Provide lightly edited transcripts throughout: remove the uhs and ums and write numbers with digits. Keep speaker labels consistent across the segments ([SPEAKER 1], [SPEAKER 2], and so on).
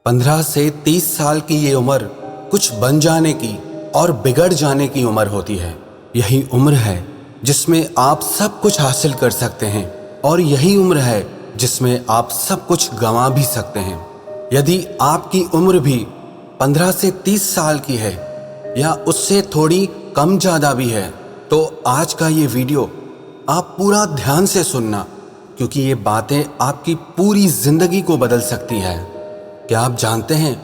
[SPEAKER 1] 15 से 30 साल की ये उम्र कुछ बन जाने की और बिगड़ जाने की उम्र होती है। यही उम्र है जिसमें आप सब कुछ हासिल कर सकते हैं और यही उम्र है जिसमें आप सब कुछ गंवा भी सकते हैं। यदि आपकी उम्र भी 15 से 30 साल की है या उससे थोड़ी कम ज़्यादा भी है, तो आज का ये वीडियो आप पूरा ध्यान से सुनना, क्योंकि ये बातें आपकी पूरी ज़िंदगी को बदल सकती है। क्या आप जानते हैं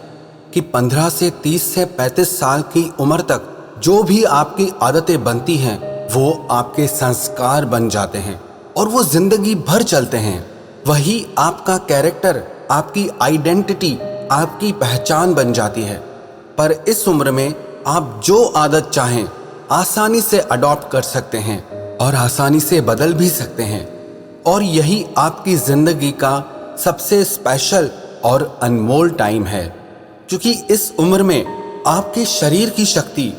[SPEAKER 1] कि 15 से 30 से 35 साल की उम्र तक जो भी आपकी आदतें बनती हैं वो आपके संस्कार बन जाते हैं और वो जिंदगी भर चलते हैं। वही आपका कैरेक्टर, आपकी आइडेंटिटी, आपकी पहचान बन जाती है। पर इस उम्र में आप जो आदत चाहें आसानी से अडॉप्ट कर सकते हैं और आसानी से बदल भी सकते हैं। और यही आपकी जिंदगी का सबसे स्पेशल और अनमोल टाइम है, क्योंकि इस उम्र में आपके शरीर की शक्ति,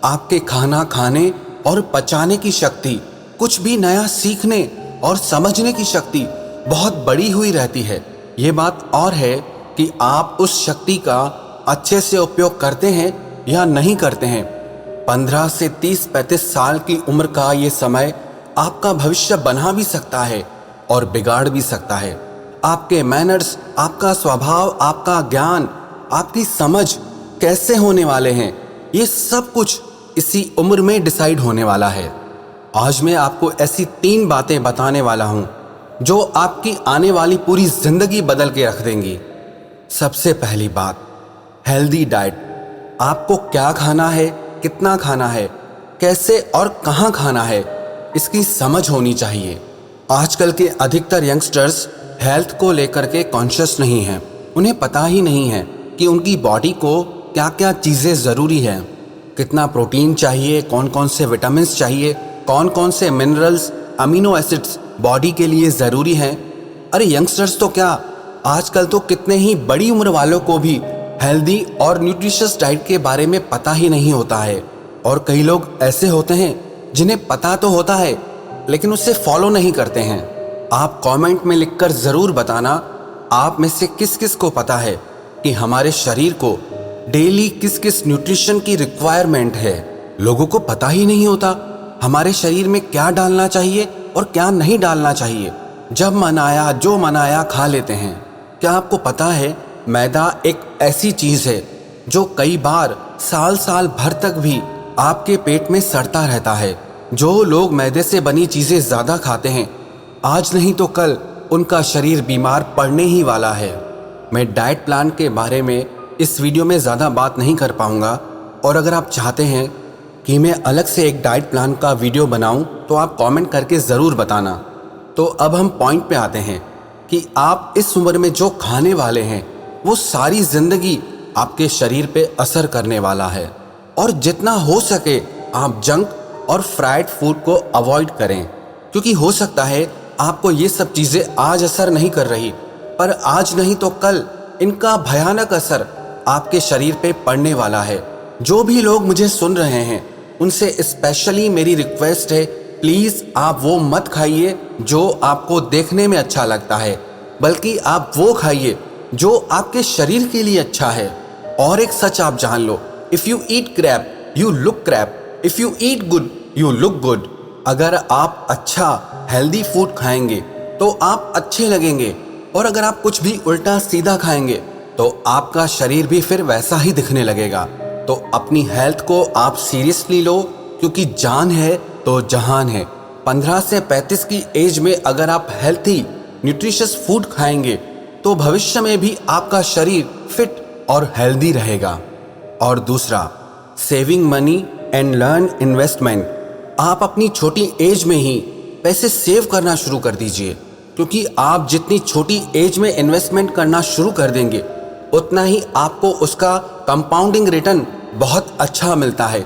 [SPEAKER 1] आपके खाना खाने और पचाने की शक्ति, कुछ भी नया सीखने और समझने की शक्ति बहुत बड़ी हुई रहती है। ये बात और है कि आप उस शक्ति का अच्छे से उपयोग करते हैं या नहीं करते हैं। 15 से 30-35 साल की उम्र का ये समय आपका भविष्य बना भी सकता है और बिगाड़ भी सकता है। आपके मैनर्स, आपका स्वभाव, आपका ज्ञान, आपकी समझ कैसे होने वाले हैं, ये सब कुछ इसी उम्र में डिसाइड होने वाला है। आज मैं आपको ऐसी 3 बातें बताने वाला हूं जो आपकी आने वाली पूरी जिंदगी बदल के रख देंगी। सबसे पहली बात, हेल्दी डाइट। आपको क्या खाना है, कितना खाना है, कैसे और कहाँ खाना है, इसकी समझ होनी चाहिए। आजकल के अधिकतर यंगस्टर्स हेल्थ को लेकर के कॉन्शियस नहीं हैं। उन्हें पता ही नहीं है कि उनकी बॉडी को क्या क्या चीज़ें ज़रूरी हैं, कितना प्रोटीन चाहिए, कौन कौन से विटामिन्स चाहिए, कौन कौन से मिनरल्स, अमीनो एसिड्स बॉडी के लिए ज़रूरी हैं। अरे यंगस्टर्स तो क्या, आजकल तो कितने ही बड़ी उम्र वालों को भी हेल्दी और न्यूट्रिशियस डाइट के बारे में पता ही नहीं होता है। और कई लोग ऐसे होते हैं जिन्हें पता तो होता है लेकिन उसे फॉलो नहीं करते हैं। आप कमेंट में लिखकर ज़रूर बताना, आप में से किस किस को पता है कि हमारे शरीर को डेली किस किस न्यूट्रिशन की रिक्वायरमेंट है। लोगों को पता ही नहीं होता हमारे शरीर में क्या डालना चाहिए और क्या नहीं डालना चाहिए। जब मन आया जो मन आया खा लेते हैं। क्या आपको पता है मैदा एक ऐसी चीज़ है जो कई बार साल साल भर तक भी आपके पेट में सड़ता रहता है। जो लोग मैदे से बनी चीज़ें ज़्यादा खाते हैं, आज नहीं तो कल उनका शरीर बीमार पड़ने ही वाला है। मैं डाइट प्लान के बारे में इस वीडियो में ज़्यादा बात नहीं कर पाऊँगा, और अगर आप चाहते हैं कि मैं अलग से एक डाइट प्लान का वीडियो बनाऊँ तो आप कमेंट करके ज़रूर बताना। तो अब हम पॉइंट पे आते हैं कि आप इस उम्र में जो खाने वाले हैं वो सारी ज़िंदगी आपके शरीर पे असर करने वाला है। और जितना हो सके आप जंक और फ्राइड फूड को अवॉइड करें, क्योंकि हो सकता है आपको ये सब चीज़ें आज असर नहीं कर रही, पर आज नहीं तो कल इनका भयानक असर आपके शरीर पे पड़ने वाला है। जो भी लोग मुझे सुन रहे हैं उनसे स्पेशली मेरी रिक्वेस्ट है, प्लीज़ आप वो मत खाइए जो आपको देखने में अच्छा लगता है, बल्कि आप वो खाइए जो आपके शरीर के लिए अच्छा है। और एक सच आप जान लो, if you eat crap you look crap, if you eat good you look good. अगर आप अच्छा हेल्दी फूड खाएंगे तो आप अच्छे लगेंगे, और अगर आप कुछ भी उल्टा सीधा खाएंगे तो आपका शरीर भी फिर वैसा ही दिखने लगेगा। तो अपनी हेल्थ को आप सीरियसली लो, क्योंकि जान है तो जहान है। 15 से 35 की एज में अगर आप हेल्थी न्यूट्रिशियस फूड खाएंगे तो भविष्य में भी आपका शरीर फिट और हेल्दी रहेगा। और दूसरा, saving money and learn investment. आप अपनी छोटी एज में ही पैसे सेव करना शुरू कर दीजिए, क्योंकि आप जितनी छोटी एज में इन्वेस्टमेंट करना शुरू कर देंगे उतना ही आपको उसका कंपाउंडिंग रिटर्न बहुत अच्छा मिलता है।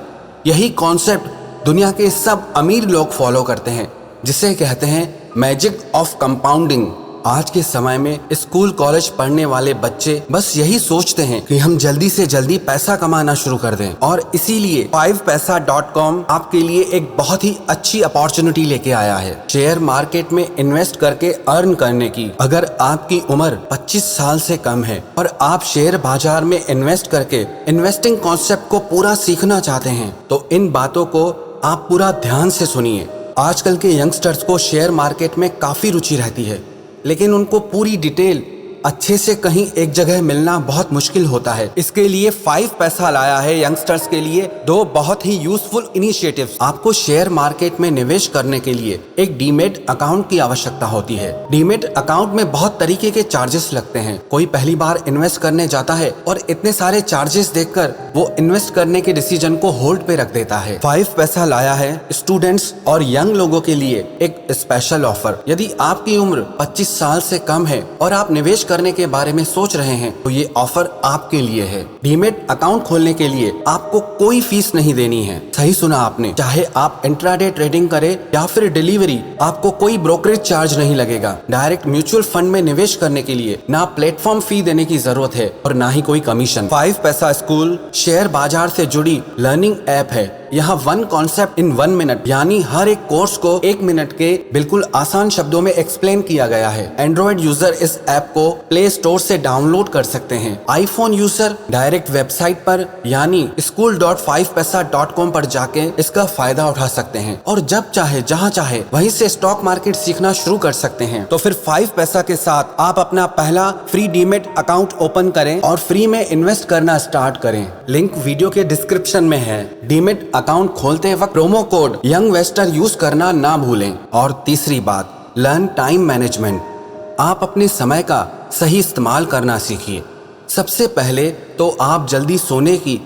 [SPEAKER 1] यही कॉन्सेप्ट दुनिया के सब अमीर लोग फॉलो करते हैं, जिसे कहते हैं मैजिक ऑफ कंपाउंडिंग। आज के समय में स्कूल कॉलेज पढ़ने वाले बच्चे बस यही सोचते हैं कि हम जल्दी से जल्दी पैसा कमाना शुरू कर दें, और इसीलिए 5paisa.com आपके लिए एक बहुत ही अच्छी अपॉर्चुनिटी लेके आया है शेयर मार्केट में इन्वेस्ट करके अर्न करने की। अगर आपकी उम्र 25 साल से कम है और आप शेयर बाजार में इन्वेस्ट करके इन्वेस्टिंग कॉन्सेप्ट को पूरा सीखना चाहते हैं तो इन बातों को आप पूरा ध्यान से सुनिए। आजकल के यंगस्टर्स को शेयर मार्केट में काफ़ी रुचि रहती है, लेकिन उनको पूरी डिटेल अच्छे से कहीं एक जगह मिलना बहुत मुश्किल होता है। इसके लिए 5 पैसा लाया है यंगस्टर्स के लिए 2 बहुत ही यूजफुल इनिशिएटिव्स। आपको शेयर मार्केट में निवेश करने के लिए एक डीमेट अकाउंट की आवश्यकता होती है। डीमेट अकाउंट में बहुत तरीके के चार्जेस लगते हैं। कोई पहली बार इन्वेस्ट करने जाता है और इतने सारे चार्जेस देखकर वो इन्वेस्ट करने के डिसीजन को होल्ड पे रख देता है। 5 पैसा लाया है स्टूडेंट्स और यंग लोगों के लिए एक स्पेशल ऑफर। यदि आपकी उम्र 25 साल से कम है और आप निवेश करने के बारे में सोच रहे हैं तो ये ऑफर आपके लिए है। डीमेट अकाउंट खोलने के लिए आपको कोई फीस नहीं देनी है। सही सुना आपने, चाहे आप इंट्राडे ट्रेडिंग करें या फिर डिलीवरी, आपको कोई ब्रोकरेज चार्ज नहीं लगेगा। डायरेक्ट म्यूचुअल फंड में निवेश करने के लिए ना प्लेटफॉर्म फी देने की जरूरत है और ना ही कोई कमीशन। 5 पैसा स्कूल शेयर बाजार से जुड़ी लर्निंग ऐप है। यहाँ 1 कॉन्सेप्ट इन 1 मिनट, यानी हर एक कोर्स को 1 मिनट के बिल्कुल आसान शब्दों में एक्सप्लेन किया गया है। एंड्रॉइड यूजर इस ऐप को प्ले स्टोर से डाउनलोड कर सकते हैं। आईफोन यूजर डायरेक्ट वेबसाइट पर यानी school.5paisa.com पर जाके इसका फायदा उठा सकते हैं और जब चाहे जहाँ चाहे वहीं से स्टॉक मार्केट सीखना शुरू कर सकते हैं। तो फिर 5 पैसा के साथ आप अपना पहला फ्री डीमेट अकाउंट ओपन करें और फ्री में इन्वेस्ट करना स्टार्ट करें। लिंक वीडियो के डिस्क्रिप्शन में है। डीमेट अकाउंट खोलते वक्त promo code young Wester use करना ना भूलें। और तीसरी बात, लर्न टाइम मैनेजमेंट। आप अपने समय का सही इस्तेमाल करना सीखिए। सबसे पहले तो आप जल्दी सोने की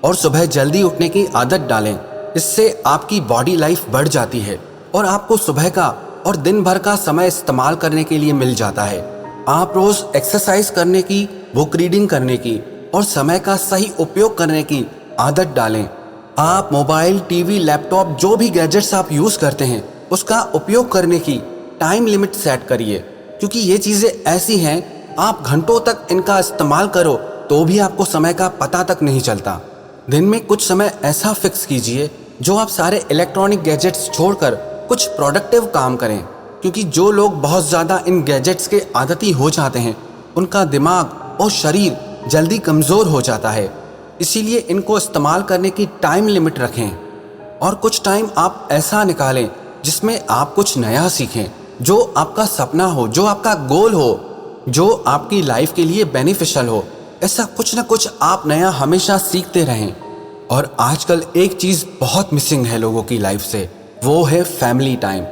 [SPEAKER 1] और सुबह जल्दी उठने की आदत डालें। इससे आपकी बॉडी लाइफ बढ़ जाती है और आपको सुबह का और दिन भर का समय इस्तेमाल करने के लिए मिल जाता है। आप रोज एक्सरसाइज करने की, बुक रीडिंग करने की और समय का सही उपयोग करने की आदत डालें। आप मोबाइल, टीवी, लैपटॉप, जो भी गैजेट्स आप यूज करते हैं उसका उपयोग करने की टाइम लिमिट सेट करिए, क्योंकि ये चीजें ऐसी हैं आप घंटों तक इनका इस्तेमाल करो तो भी आपको समय का पता तक नहीं चलता। दिन में कुछ समय ऐसा फिक्स कीजिए जो आप सारे इलेक्ट्रॉनिक गैजेट्स छोड़कर कुछ प्रोडक्टिव काम करें, क्योंकि जो लोग बहुत ज़्यादा इन गैजेट्स के आदती हो जाते हैं उनका दिमाग और शरीर जल्दी कमज़ोर हो जाता है। इसीलिए इनको इस्तेमाल करने की टाइम लिमिट रखें और कुछ टाइम आप ऐसा निकालें जिसमें आप कुछ नया सीखें, जो आपका सपना हो, जो आपका गोल हो, जो आपकी लाइफ के लिए बेनिफिशियल हो। ऐसा कुछ ना कुछ आप नया हमेशा सीखते रहें। और आजकल एक चीज़ बहुत मिसिंग है लोगों की लाइफ से, वो है फैमिली टाइम।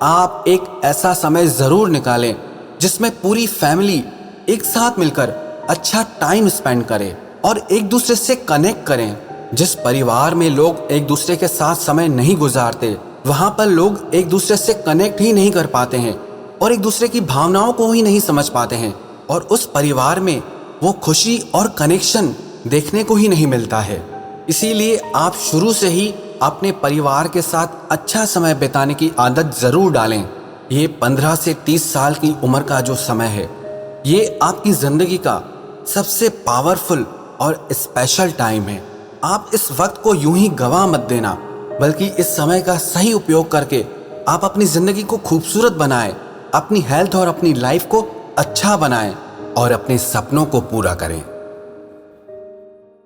[SPEAKER 1] आप एक ऐसा समय ज़रूर निकालें जिसमें पूरी फैमिली एक साथ मिलकर अच्छा टाइम स्पेंड करे और एक दूसरे से कनेक्ट करें। जिस परिवार में लोग एक दूसरे के साथ समय नहीं गुजारते, वहाँ पर लोग एक दूसरे से कनेक्ट ही नहीं कर पाते हैं और एक दूसरे की भावनाओं को ही नहीं समझ पाते हैं, और उस परिवार में वो खुशी और कनेक्शन देखने को ही नहीं मिलता है। इसीलिए आप शुरू से ही अपने परिवार के साथ अच्छा समय बिताने की आदत ज़रूर डालें। ये 15 से 30 साल की उम्र का जो समय है, ये आपकी ज़िंदगी का सबसे पावरफुल और स्पेशल टाइम है। आप इस वक्त को यूं ही गंवा मत देना, बल्कि इस समय का सही उपयोग करके आप अपनी ज़िंदगी को खूबसूरत बनाएं, अपनी हेल्थ और अपनी लाइफ को अच्छा बनाएं और अपने सपनों को पूरा करें।